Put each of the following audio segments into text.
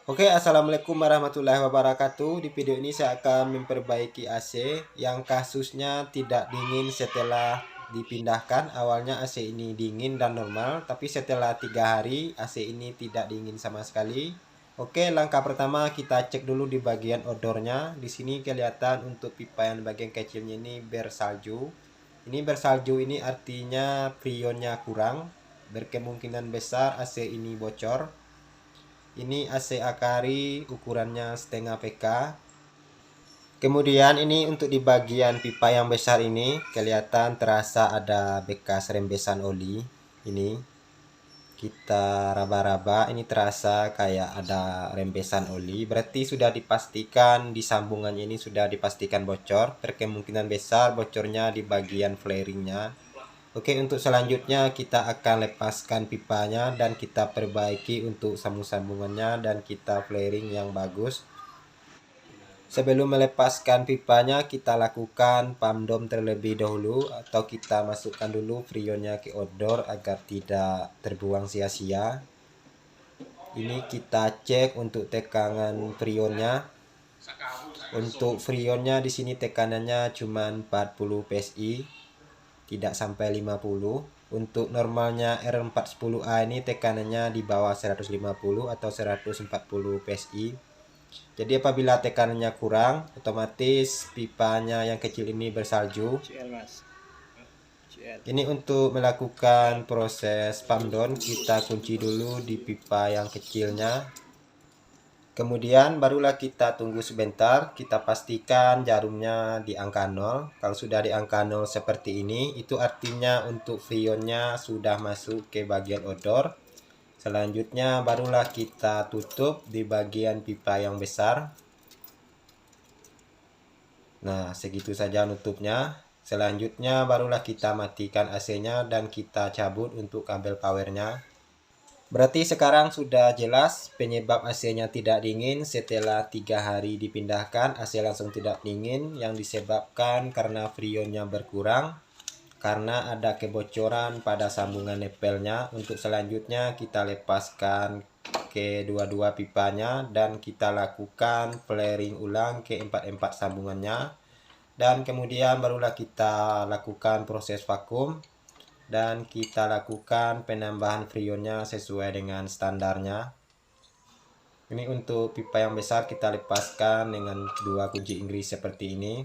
Oke, assalamualaikum warahmatullahi wabarakatuh. Di video ini saya akan memperbaiki AC yang kasusnya tidak dingin setelah dipindahkan. Awalnya AC ini dingin dan normal, tapi setelah 3 hari AC ini tidak dingin sama sekali. Oke, langkah pertama kita cek dulu di bagian odornya. Di sini kelihatan untuk pipa yang bagian kecilnya ini bersalju. Ini bersalju ini artinya freonnya kurang. Berkemungkinan besar AC ini bocor. Ini AC Akari ukurannya setengah PK. Kemudian ini untuk di bagian pipa yang besar ini kelihatan terasa ada bekas rembesan oli. Ini kita raba-raba, ini terasa kayak ada rembesan oli. Berarti sudah dipastikan di sambungannya ini sudah dipastikan bocor. Berkemungkinan besar bocornya di bagian flaringnya. Oke, untuk selanjutnya kita akan lepaskan pipanya dan kita perbaiki untuk sambung-sambungannya dan kita flaring yang bagus. Sebelum melepaskan pipanya, kita lakukan pump terlebih dahulu atau kita masukkan dulu freonnya ke odor agar tidak terbuang sia-sia. Ini kita cek untuk tekanan freonnya. Untuk freonnya di sini tekanannya cuma 40 psi. Tidak sampai 50. Untuk normalnya R410A ini tekanannya di bawah 150 atau 140 psi. Jadi apabila tekanannya kurang, otomatis pipanya yang kecil ini bersalju. Ini untuk melakukan proses pump down, kita kunci dulu di pipa yang kecilnya. Kemudian barulah kita tunggu sebentar, kita pastikan jarumnya di angka 0. Kalau sudah di angka 0 seperti ini, itu artinya untuk freonnya sudah masuk ke bagian odor. Selanjutnya barulah kita tutup di bagian pipa yang besar. Nah, segitu saja nutupnya. Selanjutnya barulah kita matikan AC-nya dan kita cabut untuk kabel powernya. Berarti sekarang sudah jelas penyebab AC-nya tidak dingin setelah 3 hari dipindahkan. AC langsung tidak dingin yang disebabkan karena freonnya berkurang, karena ada kebocoran pada sambungan nepelnya. Untuk selanjutnya kita lepaskan ke dua-dua pipanya dan kita lakukan flaring ulang ke 4 sambungannya. Dan kemudian barulah kita lakukan proses vakum. Dan kita lakukan penambahan freonnya sesuai dengan standarnya. Ini untuk pipa yang besar kita lepaskan dengan 2 kunci Inggris seperti ini.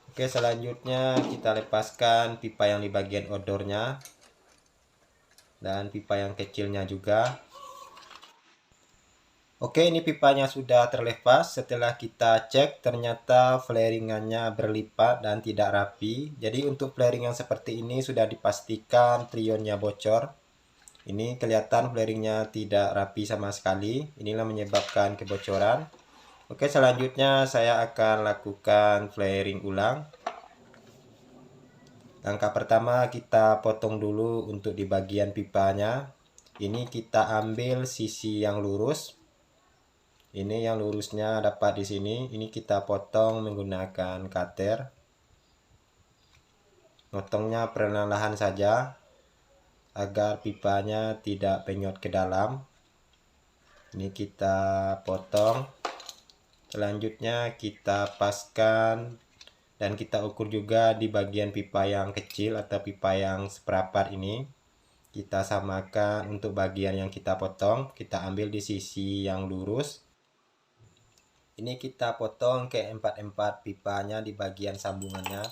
Oke, selanjutnya kita lepaskan pipa yang di bagian odornya dan pipa yang kecilnya juga. Oke, ini pipanya sudah terlepas. Setelah kita cek, ternyata flaringannya berlipat dan tidak rapi. Jadi untuk flaring yang seperti ini sudah dipastikan freonnya bocor. Ini kelihatan flaringnya tidak rapi sama sekali. Inilah menyebabkan kebocoran. Oke, selanjutnya saya akan lakukan flaring ulang. Langkah pertama kita potong dulu untuk di bagian pipanya. Ini kita ambil sisi yang lurus. Ini yang lurusnya dapat di sini. Ini kita potong menggunakan cutter. Potongnya perlahan-lahan saja agar pipanya tidak penyot ke dalam. Ini kita potong. Selanjutnya kita paskan dan kita ukur juga di bagian pipa yang kecil atau pipa yang seperempat ini. Kita samakan untuk bagian yang kita potong. Kita ambil di sisi yang lurus. Ini kita potong ke 4 pipanya di bagian sambungannya.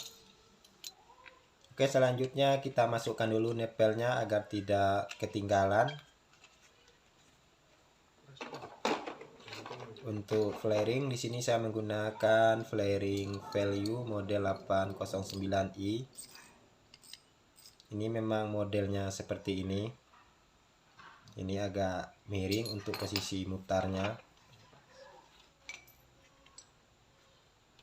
Oke, selanjutnya kita masukkan dulu nepelnya agar tidak ketinggalan. Untuk flaring di sini saya menggunakan flaring value model 809i. Ini memang modelnya seperti ini. Ini agak miring untuk posisi mutarnya.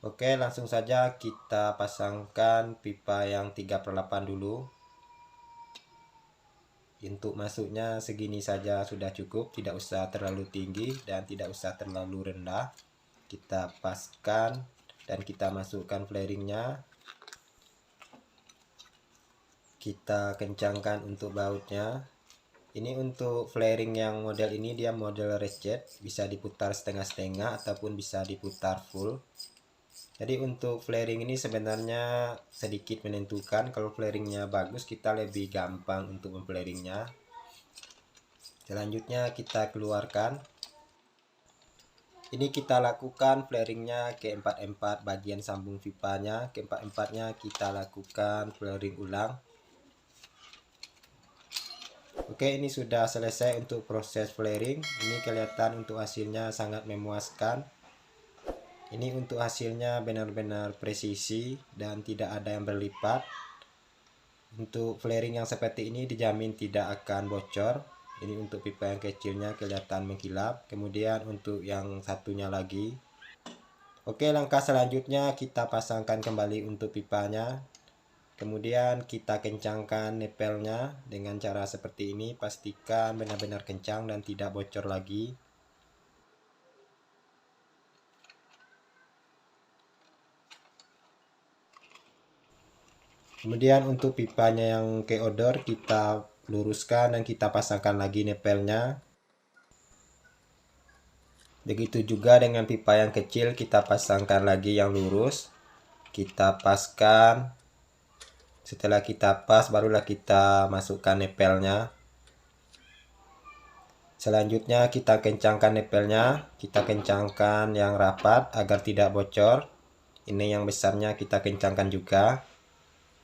Oke, langsung saja kita pasangkan pipa yang 3/8 dulu. Untuk masuknya segini saja sudah cukup, tidak usah terlalu tinggi dan tidak usah terlalu rendah. Kita paskan dan kita masukkan flaringnya. Kita kencangkan untuk bautnya. Ini untuk flaring yang model ini dia model ratchet, bisa diputar setengah-setengah ataupun bisa diputar full. Jadi untuk flaring ini sebenarnya sedikit menentukan. Kalau flaringnya bagus kita lebih gampang untuk memflaringnya. Selanjutnya kita keluarkan. Ini kita lakukan flaringnya ke 4 bagian sambung pipanya. Ke 4-nya kita lakukan flaring ulang. Oke, ini sudah selesai untuk proses flaring. Ini kelihatan untuk hasilnya sangat memuaskan. Ini untuk hasilnya benar-benar presisi dan tidak ada yang berlipat. Untuk flaring yang seperti ini dijamin tidak akan bocor. Ini untuk pipa yang kecilnya kelihatan mengkilap. Kemudian untuk yang satunya lagi. Oke, langkah selanjutnya kita pasangkan kembali untuk pipanya. Kemudian kita kencangkan nepelnya dengan cara seperti ini. Pastikan benar-benar kencang dan tidak bocor lagi. Kemudian untuk pipanya yang ke odor kita luruskan dan kita pasangkan lagi nepelnya. Begitu juga dengan pipa yang kecil, kita pasangkan lagi yang lurus. Kita paskan. Setelah kita pas, barulah kita masukkan nepelnya. Selanjutnya kita kencangkan nepelnya. Kita kencangkan yang rapat agar tidak bocor. Ini yang besarnya kita kencangkan juga.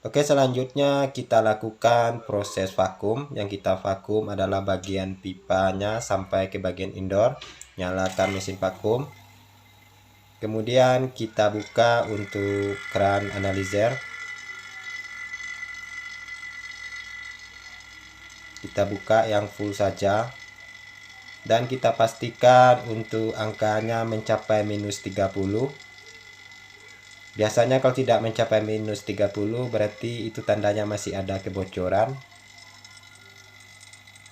Oke, selanjutnya kita lakukan proses vakum. Yang kita vakum adalah bagian pipanya sampai ke bagian indoor. Nyalakan mesin vakum. Kemudian kita buka untuk keran analyzer. Kita buka yang full saja. Dan kita pastikan untuk angkanya mencapai minus 30. Biasanya kalau tidak mencapai minus 30 berarti itu tandanya masih ada kebocoran.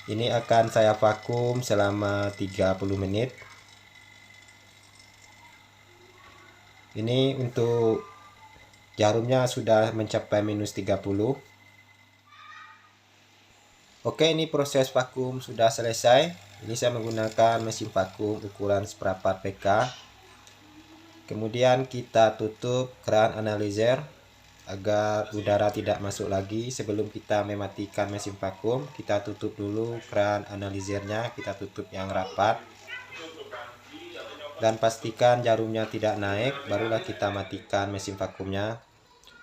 Ini akan saya vakum selama 30 menit. Ini untuk jarumnya sudah mencapai minus 30. Oke, ini proses vakum sudah selesai. Ini saya menggunakan mesin vakum ukuran seperempat PK. Kemudian kita tutup keran analyzer agar udara tidak masuk lagi. Sebelum kita mematikan mesin vakum, kita tutup dulu keran analyzernya, kita tutup yang rapat. Dan pastikan jarumnya tidak naik, barulah kita matikan mesin vakumnya.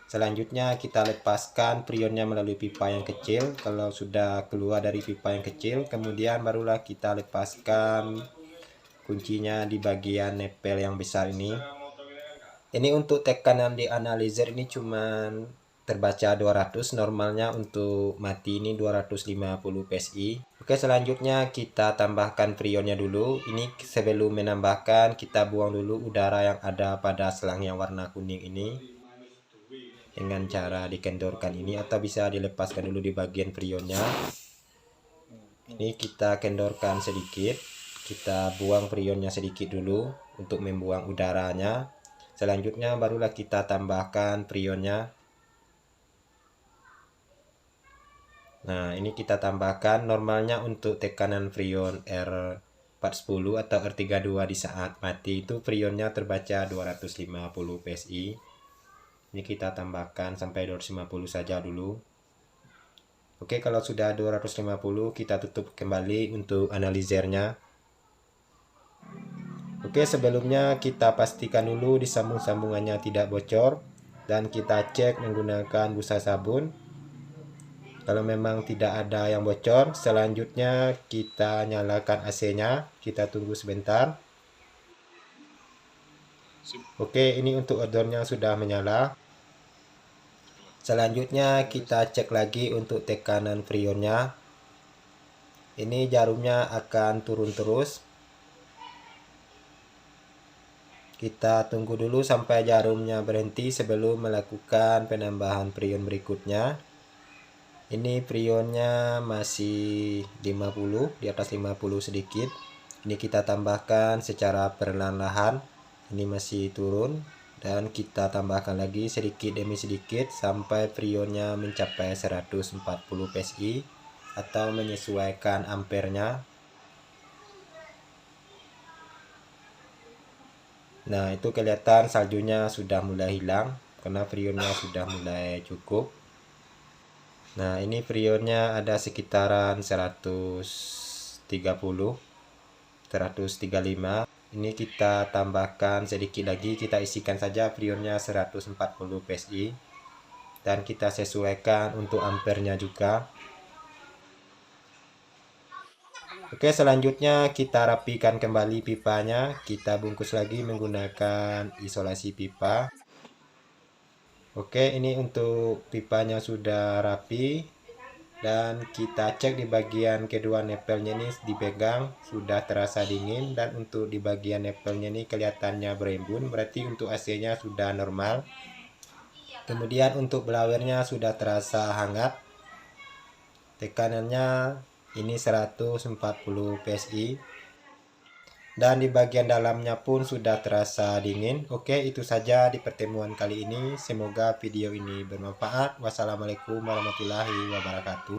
Selanjutnya kita lepaskan prionnya melalui pipa yang kecil. Kalau sudah keluar dari pipa yang kecil, kemudian barulah kita lepaskan kuncinya di bagian nepel yang besar ini. Ini untuk tekanan di analyzer ini cuman terbaca 200, normalnya untuk mati ini 250 PSI. Oke, selanjutnya kita tambahkan prionnya dulu. Ini sebelum menambahkan kita buang dulu udara yang ada pada selang yang warna kuning ini dengan cara dikendorkan ini, atau bisa dilepaskan dulu di bagian prionnya. Ini kita kendorkan sedikit, kita buang prionnya sedikit dulu untuk membuang udaranya. Selanjutnya barulah kita tambahkan prionnya. Nah, ini kita tambahkan. Normalnya untuk tekanan prion R410 atau R32 di saat mati itu prionnya terbaca 250 PSI. Ini kita tambahkan sampai 250 saja dulu. Oke, kalau sudah 250 kita tutup kembali untuk analyzernya. Oke, sebelumnya kita pastikan dulu di sambung-sambungannya tidak bocor dan kita cek menggunakan busa sabun. Kalau memang tidak ada yang bocor, selanjutnya kita nyalakan AC-nya, kita tunggu sebentar. Oke, ini untuk odornya sudah menyala. Selanjutnya kita cek lagi untuk tekanan prionnya. Ini jarumnya akan turun terus. Kita tunggu dulu sampai jarumnya berhenti sebelum melakukan penambahan prion berikutnya. Ini prionnya masih 50, di atas 50 sedikit. Ini kita tambahkan secara perlahan-lahan. Ini masih turun dan kita tambahkan lagi sedikit demi sedikit sampai prionnya mencapai 140 PSI atau menyesuaikan ampernya. Nah, itu kelihatan saljunya sudah mulai hilang karena freonnya sudah mulai cukup. Nah, ini freonnya ada sekitaran 130, 135. Ini kita tambahkan sedikit lagi, kita isikan saja freonnya 140 PSI. Dan kita sesuaikan untuk ampernya juga. Oke, selanjutnya kita rapikan kembali pipanya. Kita bungkus lagi menggunakan isolasi pipa. Oke, ini untuk pipanya sudah rapi. Dan kita cek di bagian kedua nepelnya ini dipegang sudah terasa dingin. Dan untuk di bagian nepelnya ini kelihatannya berembun, berarti untuk AC-nya sudah normal. Kemudian untuk blowernya sudah terasa hangat. Tekanannya ini 140 PSI. Dan di bagian dalamnya pun sudah terasa dingin. Oke, itu saja di pertemuan kali ini. Semoga video ini bermanfaat. Wassalamualaikum warahmatullahi wabarakatuh.